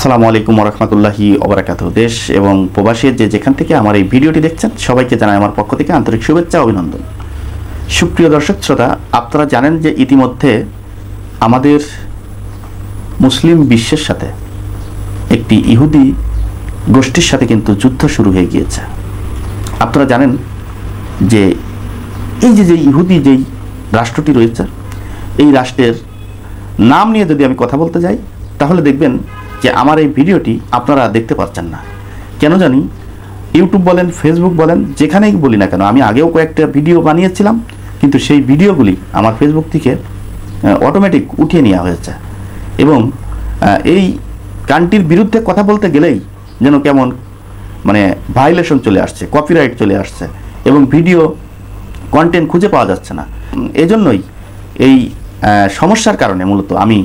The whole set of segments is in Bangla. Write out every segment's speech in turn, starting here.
আসসালামু আলাইকুম ওয়া রাহমাতুল্লাহি ওয়া বারাকাতুহু। দেশ এবং প্রবাসী যেখান থেকে আমার এই ভিডিওটি দেখছেন সবাইকে জানাই আমার পক্ষ থেকে আন্তরিক শুভেচ্ছা ও অভিনন্দন। সুপ্রিয় দর্শক শ্রোতা, আপনারা জানেন যে ইতিমধ্যে আমাদের মুসলিম বিশ্বের সাথে একটি ইহুদি গোষ্ঠীর সাথে কিন্তু যুদ্ধ শুরু হয়ে গিয়েছে। আপনারা জানেন যে এই যে ইহুদি যেই রাষ্ট্রটি রয়েছে, এই রাষ্ট্রের নাম নিয়ে যদি আমি কথা বলতে যাই তাহলে দেখবেন যে আমার এই ভিডিওটি আপনারা দেখতে পাচ্ছেন না। কেন জানি ইউটিউব বলেন, ফেসবুক বলেন, যেখানেই বলি না কেন, আমি আগেও কয়েকটা ভিডিও বানিয়েছিলাম, কিন্তু সেই ভিডিওগুলি আমার ফেসবুক থেকে অটোমেটিক উঠিয়ে নেওয়া হয়েছে। এবং এই গানটির বিরুদ্ধে কথা বলতে গেলেই যেন কেমন ভায়োলেশন চলে আসছে, কপিরাইট চলে আসছে এবং ভিডিও কন্টেন্ট খুঁজে পাওয়া যাচ্ছে না। এজন্যই এই সমস্যার কারণে মূলত আমি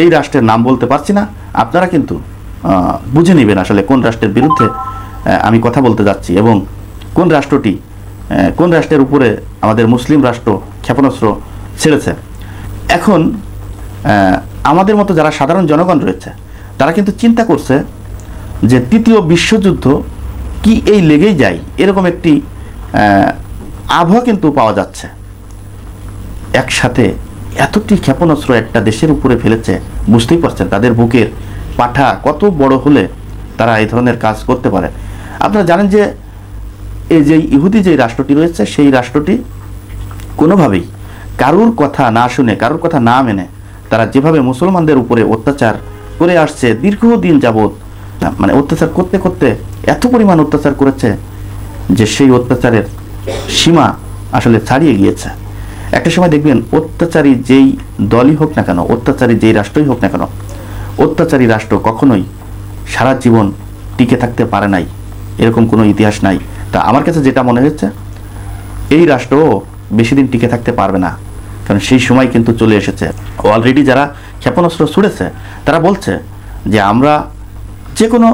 এই রাষ্ট্রের নাম বলতে পারছি না। আপনারা কিন্তু বুঝে নেবেন আসলে কোন রাষ্ট্রের বিরুদ্ধে আমি কথা বলতে যাচ্ছি এবং কোন রাষ্ট্রটি, কোন রাষ্ট্রের উপরে আমাদের মুসলিম রাষ্ট্র ক্ষেপণাস্ত্র ছেড়েছে। এখন আমাদের মতো যারা সাধারণ জনগণ রয়েছে তারা কিন্তু চিন্তা করছে যে তৃতীয় বিশ্বযুদ্ধ কি এই লেগেই যায়, এরকম একটি আবহাওয়া কিন্তু পাওয়া যাচ্ছে। একসাথে এতটি ক্ষেপণাস্ত্র একটা দেশের উপরে ফেলেছে, বুঝতেই পারছেন তাদের বুকের পাঠা কত বড় হলে তারা এই ধরনের কাজ করতে পারে। আপনারা জানেন যে এই যে ইহুদি যে রাষ্ট্রটি রয়েছে, সেই রাষ্ট্রটি কোনোভাবেই কারুর কথা না শুনে, কারুর কথা না মেনে তারা যেভাবে মুসলমানদের উপরে অত্যাচার করে আসছে দীর্ঘদিন যাবৎ, অত্যাচার করতে করতে এত পরিমাণ অত্যাচার করেছে যে সেই অত্যাচারের সীমা আসলে ছাড়িয়ে গিয়েছে। একটা সময় দেখবেন অত্যাচারী যেই দলই হোক না কেন, অত্যাচারী যেই রাষ্ট্রই হোক না কেন, অত্যাচারী রাষ্ট্র কখনোই সারা জীবন টিকে থাকতে পারে নাই, এরকম কোনো ইতিহাস নাই। তা আমার কাছে যেটা মনে হচ্ছে, এই রাষ্ট্রও বেশি দিন টিকে থাকতে পারবে না, কারণ সেই সময় কিন্তু চলে এসেছে। অলরেডি যারা ক্ষেপণাস্ত্র ছুড়েছে তারা বলছে যে আমরা যে কোনো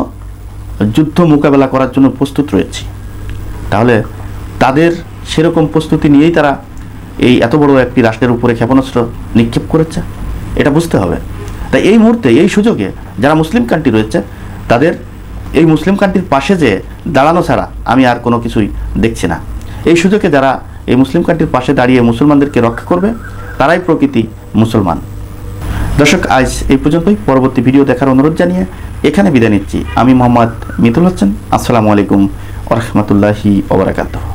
যুদ্ধ মোকাবেলা করার জন্য প্রস্তুত রয়েছি। তাহলে তাদের সেরকম প্রস্তুতি নিয়েই তারা এই এত বড় একটি রাষ্ট্রের উপরে ক্ষেপণাস্ত্র নিক্ষেপ করেছে, এটা বুঝতে হবে। তাই এই মুহূর্তে, এই সুযোগে যারা মুসলিম কান্ট্রি রয়েছে তাদের এই মুসলিম কান্ট্রির পাশে যে দাঁড়ানো ছাড়া আমি আর কোনো কিছুই দেখছি না। এই সুযোগে যারা এই মুসলিম কান্ট্রির পাশে দাঁড়িয়ে মুসলমানদেরকে রক্ষা করবে তারাই প্রকৃতি মুসলমান। দর্শক, আজ এই পর্যন্তই। পরবর্তী ভিডিও দেখার অনুরোধ জানিয়ে এখানে বিদায় নিচ্ছি। আমি মোহাম্মদ মিতুল হোসেন। আসসালামু আলাইকুম ওয়া রাহমাতুল্লাহি ওয়া বারাকাতুহু।